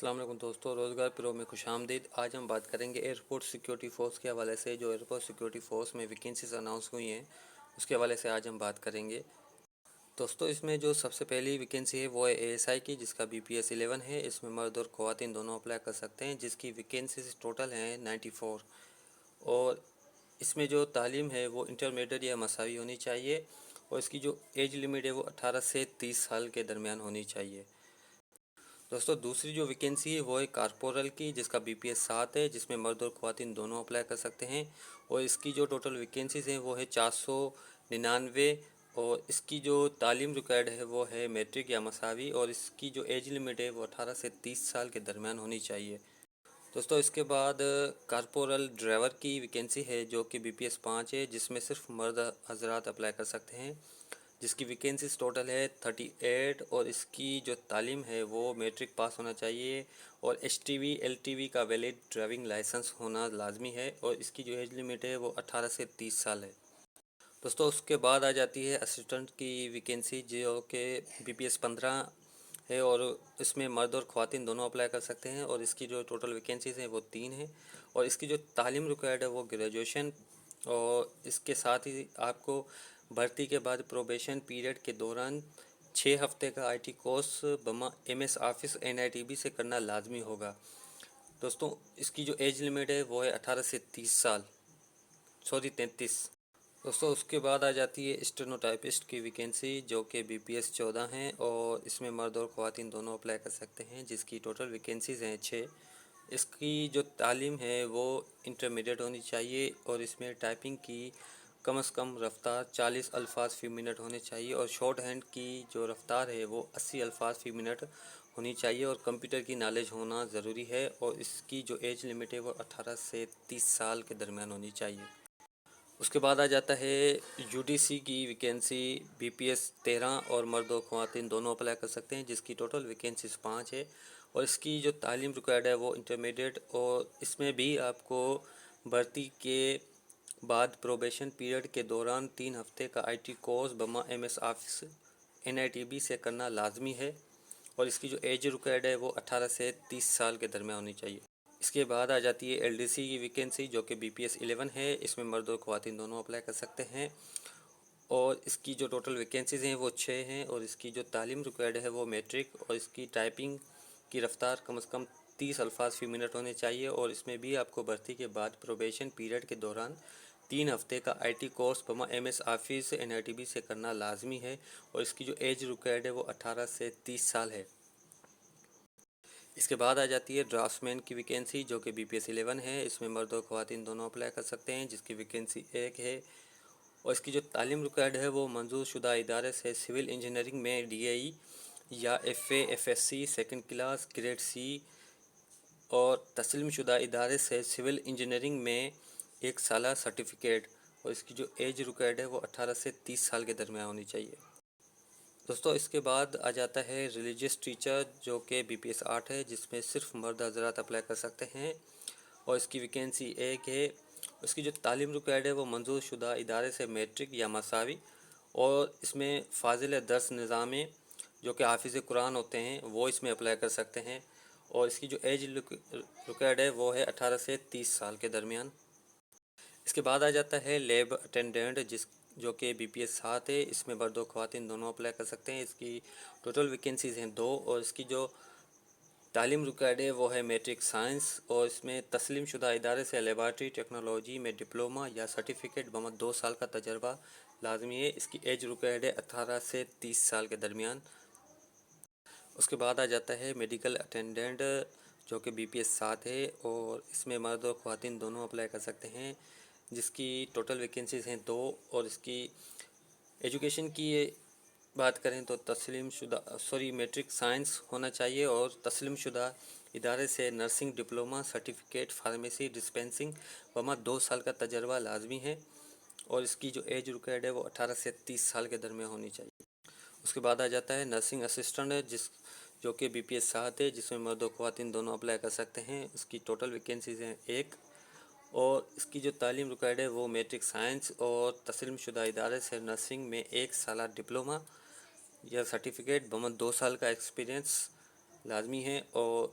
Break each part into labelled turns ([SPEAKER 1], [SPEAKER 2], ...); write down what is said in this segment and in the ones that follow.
[SPEAKER 1] अस्सलाम वालेकुम दोस्तों, रोज़गार प्रो में खुशामदीद। आज हम बात करेंगे एयरपोर्ट सिक्योरिटी फ़ोर्स के हवाले से। जो एयरपोर्ट सिक्योरिटी फ़ोर्स में वैकेंसीज़ अनाउंस हुई हैं उसके हवाले से आज हम बात करेंगे। दोस्तों, इसमें जो सबसे पहली वैकेंसी है वो है एएसआई की, जिसका बीपीएस 11 है। इसमें मर्द और ख़वातीन दोनों अप्लाई कर सकते हैं, जिसकी वैकेंसीज टोटल हैं 94। और इसमें जो तालीम है वो इंटरमीडिएट या मसावी होनी चाहिए, और इसकी जो एज लिमिट है वो 18 से 30 साल के दरमियान होनी चाहिए। दोस्तों, दूसरी जो वैकेंसी है वो है कारपोरल की, जिसका बीपीएस 7 है, जिसमें मर्द और ख़वातीन दोनों अप्लाई कर सकते हैं। और इसकी जो टोटल वैकेंसीज़ हैं वो है 499। और इसकी जो तालीम रिक्वायर्ड है वो है मैट्रिक या मसावी, और इसकी जो एज लिमिट है वो 18 से 30 साल के दरमियान होनी चाहिए। दोस्तों, इसके बाद कारपोरल ड्राइवर की वैकेंसी है जो कि बीपीएस 5 है, जिसमें सिर्फ मर्द हजरात अप्लाई कर सकते हैं, जिसकी वैकेंसीज टोटल है 38। और इसकी जो तालीम है वो मैट्रिक पास होना चाहिए, और एचटीवी एलटीवी का वैलिड ड्राइविंग लाइसेंस होना लाजमी है, और इसकी जो एज लिमिट है वो 18 से 30 साल है। दोस्तों, उसके बाद आ जाती है असिस्टेंट की वैकेंसी, जो कि बीपीएस 15 है, और इसमें मर्द और ख़वातीन दोनों अप्लाई कर सकते हैं। और इसकी जो टोटल वैकेंसीज़ हैं वो 3 हैं, और इसकी जो तालीम रिक्वायर्ड है वो ग्रेजुएशन। और इसके साथ ही आपको भर्ती के बाद प्रोबेशन पीरियड के दौरान 6 हफ्ते का आईटी कोर्स बमा एमएस ऑफिस एनआईटीबी से करना लाजमी होगा। दोस्तों, इसकी जो एज लिमिट है वो है 18 से 30 साल, सॉरी 33। दोस्तों, उसके बाद आ जाती है स्टेनोटाइपिस्ट की वैकेंसी, जो कि बीपीएस 14 हैं, और इसमें मर्द और ख़वातीन दोनों अप्लाई कर सकते हैं, जिसकी टोटल वैकेंसीज़ हैं 6। इसकी जो तालीम है वो इंटरमीडिएट होनी चाहिए, और इसमें टाइपिंग की कम से कम रफ़्तार 40 अल्फाज फ़ी मिनट होने चाहिए, और शॉर्ट हैंड की जो रफ़्तार है वो 80 अल्फाज फ़ी मिनट होनी चाहिए, और कंप्यूटर की नॉलेज होना ज़रूरी है। और इसकी जो एज लिमिट है वो 18 से 30 साल के दरमियान होनी चाहिए। उसके बाद आ जाता है यूडीसी की वैकेंसी, बीपीएस 13, और मर्द और ख़वातीन दोनों अप्लाई कर सकते हैं, जिसकी टोटल वैकेंसीज 5 है। और इसकी जो तालीम रिक्वायर्ड है वो इंटरमीडिएट, और इसमें भी आपको भर्ती के बाद प्रोबेशन पीरियड के दौरान 3 हफ्ते का आईटी कोर्स बमा एमएस ऑफिस एनआईटीबी से करना लाजमी है। और इसकी जो एज रिक्वायर्ड है वो 18 से 30 साल के दरमियान होनी चाहिए। इसके बाद आ जाती है एलडीसी की वैकेंसी, जो कि बीपीएस 11 है। इसमें मर्द और ख़वातीन दोनों अप्लाई कर सकते हैं, और इसकी जो टोटल वैकेंसीज़ हैं वो 6 हैं। और इसकी जो तालीम रिक्वायर्ड है वो मैट्रिक, और इसकी टाइपिंग की रफ़्तार कम से कम 30 अल्फाज फ़ी मिनट होने चाहिए। और इसमें भी आपको भर्ती के बाद प्रोबेशन पीरियड के दौरान 3 हफ्ते का आईटी कोर्स बमा एमएस ऑफिस एनआईटीबी से करना लाजमी है, और इसकी जो एज रिक्वायर्ड है वो 18 से 30 साल है। इसके बाद आ जाती है ड्राफ्ट्समैन की वैकेंसी, जो कि बीपीएस 11 है। इसमें मर्द और ख़वातीन दोनों अप्लाई कर सकते हैं, जिसकी वैकेंसी 1 है। और इसकी जो तालीम रिक्वायर्ड है वो मंजूर शुदा इदारे से सिविल इंजीनियरिंग में डीएई या FA FSc second class grade C, और तस्लीम शुदा इदारे से सिविल इंजीनियरिंग में 1 साला सर्टिफिकेट। और इसकी जो एज रिक्वायर्ड है वो 18 से 30 साल के दरमियान होनी चाहिए। दोस्तों, इसके बाद आ जाता है रिलीजियस टीचर, जो कि बीपीएस 8 है, जिसमें सिर्फ मर्द हजरात अप्लाई कर सकते हैं, और इसकी वैकेंसी 1 है। इसकी जो तालीम रिक्वायर्ड है वो मंजूर शुदा इदारे से मैट्रिक या मसावी, और इसमें फ़ाजिल दर्स निज़ाम में जो कि हाफिज़ कुरान होते हैं वो इसमें अप्लाई कर सकते हैं। और इसकी जो एज रिक्वायर्ड है वो है 18 से 30 साल के दरमियान। इसके बाद आ जाता है लैब अटेंडेंट, जो कि बीपीएस 7 है। इसमें मर्द और ख़वातीन दोनों अप्लाई कर सकते हैं। इसकी टोटल वैकेंसीज़ हैं 2, और इसकी जो तालीम रिक्वायर्ड है वो है मैट्रिक साइंस, और इसमें तस्लीम शुदा इदारे से लेबॉरेटरी टेक्नोलॉजी में डिप्लोमा या सर्टिफिकेट बमा 2 साल का तजर्बा लाजमी है। इसकी एज रिक्वायर्ड है 18 से 30 साल के दरमियान। उसके बाद आ जाता है मेडिकल अटेंडेंट, जो कि बीपीएस 7 है, और इसमें मर्द और ख़वातीन दोनों अप्लाई कर सकते हैं, जिसकी टोटल वैकेंसीज़ हैं 2। और इसकी एजुकेशन की बात करें तो मैट्रिक साइंस होना चाहिए, और तस्लीम शुदा इदारे से nursing diploma certificate pharmacy dispensing बमा 2 साल का तजर्बा लाजमी है। और इसकी जो एज रिक्वायर्ड है वो 18 से 30 साल के दरमियान होनी चाहिए। उसके बाद आ जाता है नर्सिंग असिस्टेंट, जो कि बीपीएस 7 है, जिसमें मर्द और ख़वातीन दोनों अप्लाई कर सकते हैं। इसकी टोटल वैकेंसीज़ हैं 1, और इसकी जो तालीम रिक्वायर्ड है वो मैट्रिक साइंस, और तस्लीम शुदा इदारे से नर्सिंग में 1 साल डिप्लोमा या सर्टिफिकेट बमा 2 साल का एक्सपीरियंस लाजमी है। और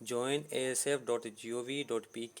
[SPEAKER 1] joinasf.gov.pk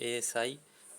[SPEAKER 1] ASI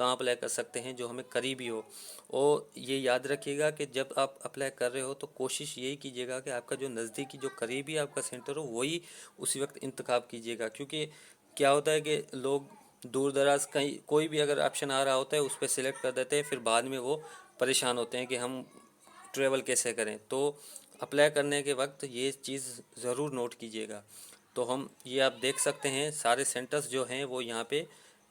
[SPEAKER 1] कहाँ अप्लाई कर सकते हैं जो हमें करीबी हो। और ये याद रखिएगा कि जब आप अप्लाई कर रहे हो तो कोशिश यही कीजिएगा कि आपका जो नज़दीकी जो करीबी आपका सेंटर हो वही उसी वक्त इंतखाब कीजिएगा, क्योंकि क्या होता है कि लोग दूर दराज कहीं कोई भी अगर ऑप्शन आ रहा होता है उस पर सिलेक्ट कर देते हैं, फिर बाद में वो परेशान होते हैं कि हम ट्रेवल कैसे करें। तो अप्लाई करने के वक्त ये चीज़ ज़रूर नोट कीजिएगा। तो हम ये आप देख सकते हैं सारे सेंटर्स जो हैं वो यहाँ पे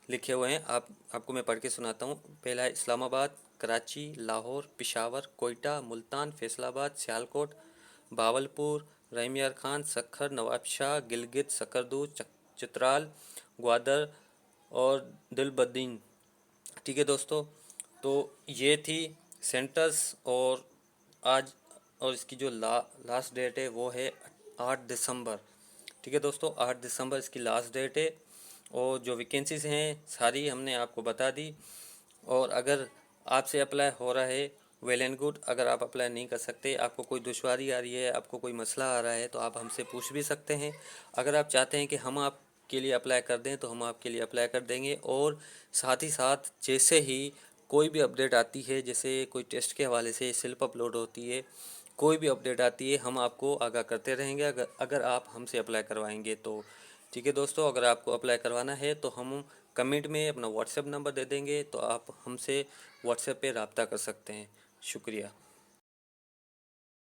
[SPEAKER 1] लिखे हुए हैं। आपको मैं पढ़ के सुनाता हूँ। पहला है इस्लामाबाद, कराची, लाहौर, पेशावर, कोयटा, मुल्तान, फैसलाबाद, सियालकोट, बावलपुर, रहीम यार खान, सक्खर, नवाबशाह, गिलगित, सकरदू, चित्राल, ग्वादर और दिलबदीन। ठीक है दोस्तों, तो ये थी सेंटर्स। और आज और इसकी जो लास्ट डेट है वो है 8 दिसंबर। ठीक है दोस्तों, 8 दिसंबर इसकी लास्ट डेट है। और जो वैकेंसीज हैं सारी हमने आपको बता दी। और अगर आपसे अप्लाई हो रहा है वेल एंड गुड। अगर आप अप्लाई नहीं कर सकते, आपको कोई दुश्वारी आ रही है, आपको कोई मसला आ रहा है, तो आप हमसे पूछ भी सकते हैं। अगर आप चाहते हैं कि हम आपके लिए अप्लाई कर दें तो हम आपके लिए अप्लाई कर देंगे। और साथ ही साथ जैसे ही कोई भी अपडेट आती है, जैसे कोई टेस्ट के हवाले से स्लिप अपलोड होती है, कोई भी अपडेट आती है, हम आपको आगाह करते रहेंगे अगर आप हमसे अप्लाई करवाएंगे तो। ठीक है दोस्तों, अगर आपको अप्लाई करवाना है तो हम कमेंट में अपना व्हाट्सएप नंबर दे देंगे, तो आप हमसे व्हाट्सएप पे रब्ता कर सकते हैं। शुक्रिया।